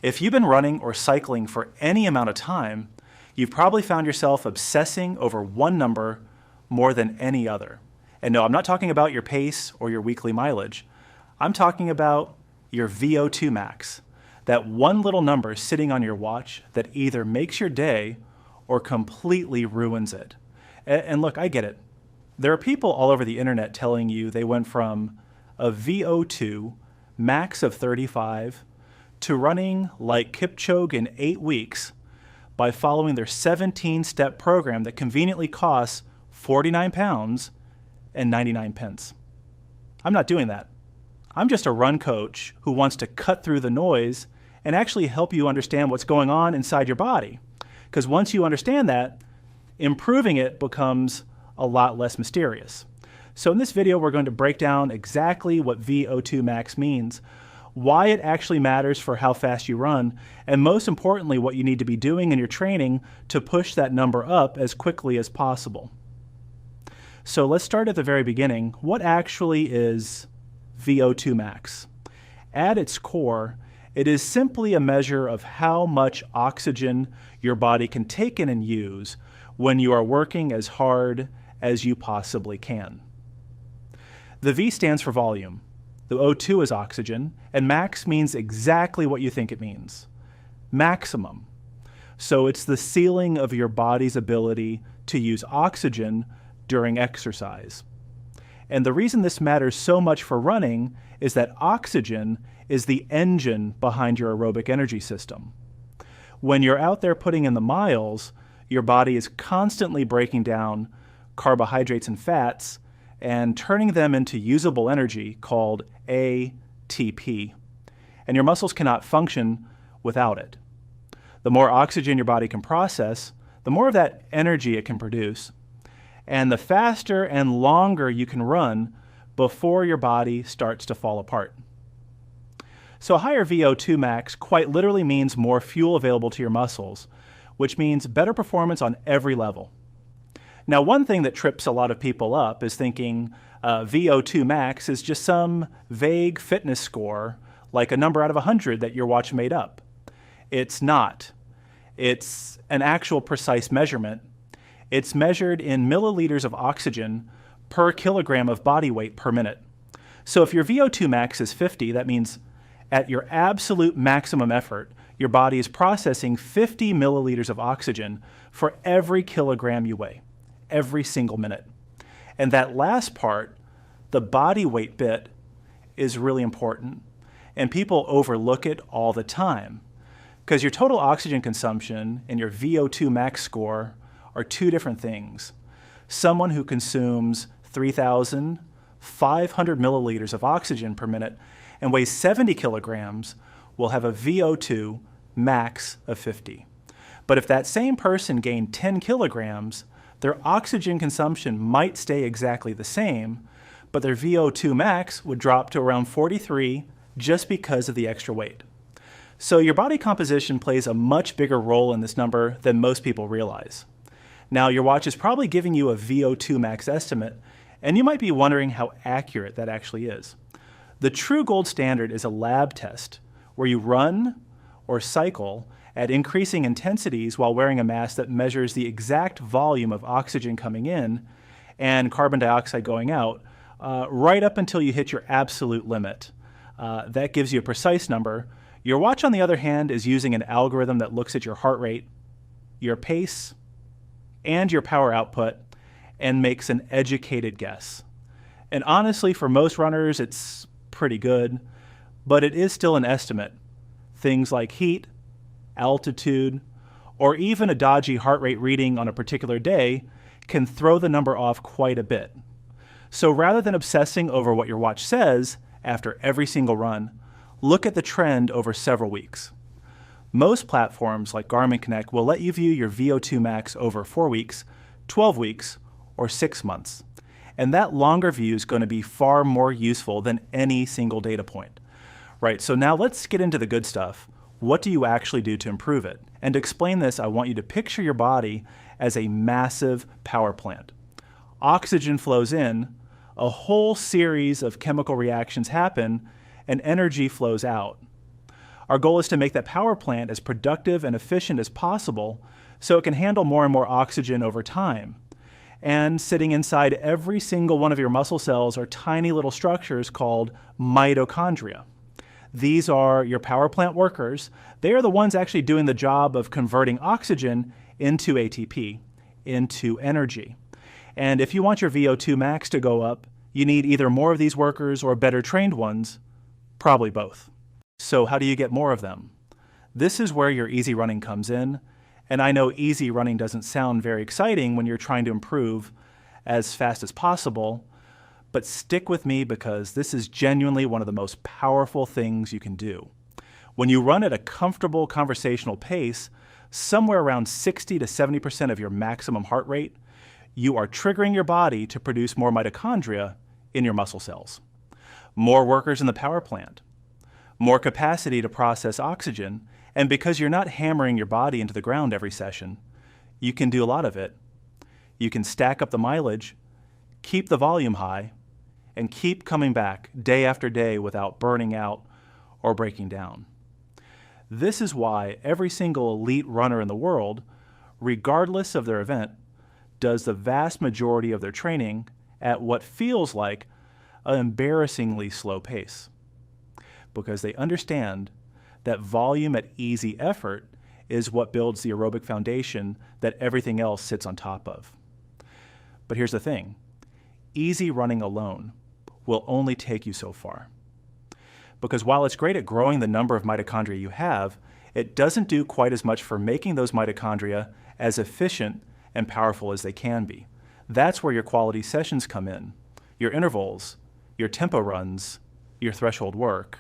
If you've been running or cycling for any amount of time, you've probably found yourself obsessing over one number more than any other. And no, I'm not talking about your pace or your weekly mileage. I'm talking about your VO2 max, that one little number sitting on your watch that either makes your day or completely ruins it. And look, I get it. There are people all over the internet telling you they went from a VO2 max of 35 to running like Kipchoge in 8 weeks by following their 17-step program that conveniently costs 49 pounds and 99 pence. I'm not doing that. I'm just a run coach who wants to cut through the noise and actually help you understand what's going on inside your body. Because once you understand that, improving it becomes a lot less mysterious. So in this video, we're going to break down exactly what VO2 max means, why it actually matters for how fast you run, and most importantly, what you need to be doing in your training to push that number up as quickly as possible. So let's start at the very beginning. What actually is VO2 max? At its core, it is simply a measure of how much oxygen your body can take in and use when you are working as hard as you possibly can. The V stands for volume. The O2 is oxygen, and max means exactly what you think it means. Maximum. So it's the ceiling of your body's ability to use oxygen during exercise. And the reason this matters so much for running is that oxygen is the engine behind your aerobic energy system. When you're out there putting in the miles, your body is constantly breaking down carbohydrates and fats and turning them into usable energy called ATP. And your muscles cannot function without it. The more oxygen your body can process, the more of that energy it can produce, and the faster and longer you can run before your body starts to fall apart. So a higher VO2 max quite literally means more fuel available to your muscles, which means better performance on every level. Now, one thing that trips a lot of people up is thinking VO2 max is just some vague fitness score, like a number out of 100 that your watch made up. It's not. It's an actual precise measurement. It's measured in milliliters of oxygen per kilogram of body weight per minute. So if your VO2 max is 50, that means at your absolute maximum effort, your body is processing 50 milliliters of oxygen for every kilogram you weigh, every single minute. And that last part, the body weight bit, is really important. And people overlook it all the time because your total oxygen consumption and your VO2 max score are two different things. Someone who consumes 3,500 milliliters of oxygen per minute and weighs 70 kilograms will have a VO2 max of 50. But if that same person gained 10 kilograms, their oxygen consumption might stay exactly the same, but their VO2 max would drop to around 43 just because of the extra weight. So your body composition plays a much bigger role in this number than most people realize. Now, your watch is probably giving you a VO2 max estimate, and you might be wondering how accurate that actually is. The true gold standard is a lab test where you run or cycle at increasing intensities while wearing a mask that measures the exact volume of oxygen coming in and carbon dioxide going out, right up until you hit your absolute limit. That gives you a precise number. Your watch, on the other hand, is using an algorithm that looks at your heart rate, your pace, and your power output and makes an educated guess. And honestly, for most runners, it's pretty good, but it is still an estimate. Things like heat, altitude, or even a dodgy heart rate reading on a particular day can throw the number off quite a bit. So rather than obsessing over what your watch says after every single run, look at the trend over several weeks. Most platforms like Garmin Connect will let you view your VO2 max over 4 weeks, 12 weeks, or 6 months. And that longer view is going to be far more useful than any single data point. Right, so now let's get into the good stuff. What do you actually do to improve it? And to explain this, I want you to picture your body as a massive power plant. Oxygen flows in, a whole series of chemical reactions happen, and energy flows out. Our goal is to make that power plant as productive and efficient as possible so it can handle more and more oxygen over time. And sitting inside every single one of your muscle cells are tiny little structures called mitochondria. These are your power plant workers. They are the ones actually doing the job of converting oxygen into ATP, into energy. And if you want your VO2 max to go up, you need either more of these workers or better trained ones, probably both. So how do you get more of them? This is where your easy running comes in. And I know easy running doesn't sound very exciting when you're trying to improve as fast as possible, but stick with me because this is genuinely one of the most powerful things you can do. When you run at a comfortable conversational pace, somewhere around 60 to 70% of your maximum heart rate, you are triggering your body to produce more mitochondria in your muscle cells. More workers in the power plant, more capacity to process oxygen, and because you're not hammering your body into the ground every session, you can do a lot of it. You can stack up the mileage, keep the volume high, and keep coming back day after day without burning out or breaking down. This is why every single elite runner in the world, regardless of their event, does the vast majority of their training at what feels like an embarrassingly slow pace. Because they understand that volume at easy effort is what builds the aerobic foundation that everything else sits on top of. But here's the thing, easy running alone will only take you so far. Because while it's great at growing the number of mitochondria you have, it doesn't do quite as much for making those mitochondria as efficient and powerful as they can be. That's where your quality sessions come in, your intervals, your tempo runs, your threshold work.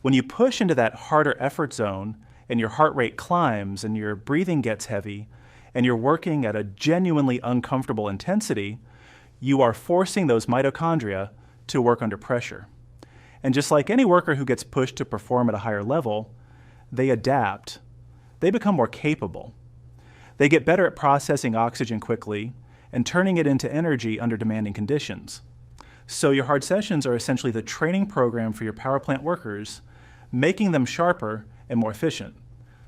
When you push into that harder effort zone and your heart rate climbs and your breathing gets heavy and you're working at a genuinely uncomfortable intensity, you are forcing those mitochondria to work under pressure. And just like any worker who gets pushed to perform at a higher level, they adapt. They become more capable. They get better at processing oxygen quickly and turning it into energy under demanding conditions. So your hard sessions are essentially the training program for your power plant workers, making them sharper and more efficient.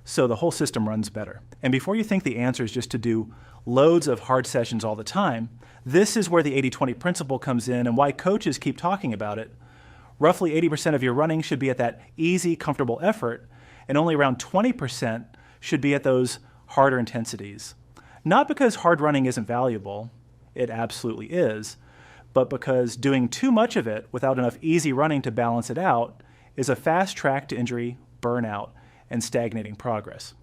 So the whole system runs better. And before you think the answer is just to do loads of hard sessions all the time, this is where the 80-20 principle comes in and why coaches keep talking about it. Roughly 80% of your running should be at that easy, comfortable effort, and only around 20% should be at those harder intensities. Not because hard running isn't valuable, it absolutely is, but because doing too much of it without enough easy running to balance it out is a fast track to injury, burnout, and stagnating progress.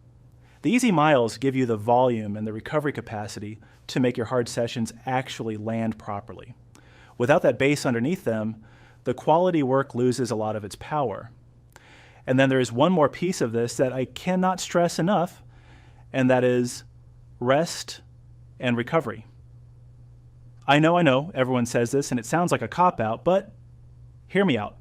The easy miles give you the volume and the recovery capacity to make your hard sessions actually land properly. Without that base underneath them, the quality work loses a lot of its power. And then there is one more piece of this that I cannot stress enough, and that is rest and recovery. I know, everyone says this and it sounds like a cop-out, but hear me out.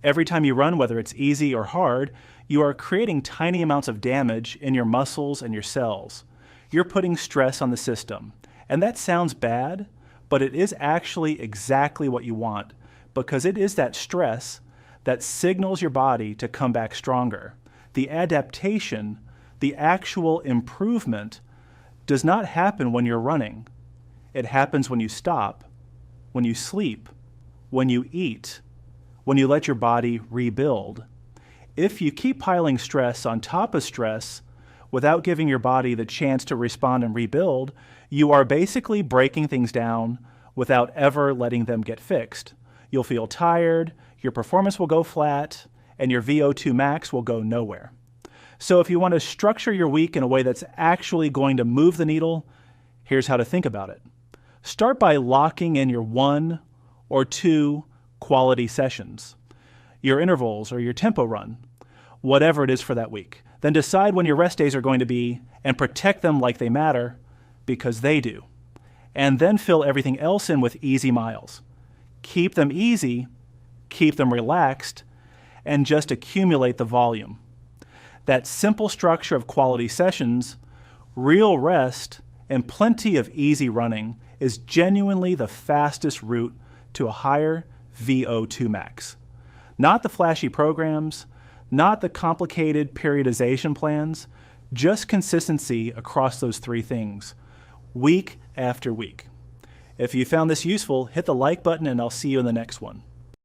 Every time you run, whether it's easy or hard, you are creating tiny amounts of damage in your muscles and your cells. You're putting stress on the system. And that sounds bad, but it is actually exactly what you want, because it is that stress that signals your body to come back stronger. The adaptation, the actual improvement, does not happen when you're running. It happens when you stop, when you sleep, when you eat, when you let your body rebuild. If you keep piling stress on top of stress without giving your body the chance to respond and rebuild, you are basically breaking things down without ever letting them get fixed. You'll feel tired, your performance will go flat, and your VO2 max will go nowhere. So if you want to structure your week in a way that's actually going to move the needle, here's how to think about it. Start by locking in your 1 or 2 quality sessions, your intervals or your tempo run, whatever it is for that week. Then decide when your rest days are going to be and protect them like they matter, because they do. And then fill everything else in with easy miles. Keep them easy, keep them relaxed, and just accumulate the volume. That simple structure of quality sessions, real rest, and plenty of easy running is genuinely the fastest route to a higher VO2 max. Not the flashy programs, not the complicated periodization plans, just consistency across those three things, week after week. If you found this useful, hit the like button and I'll see you in the next one.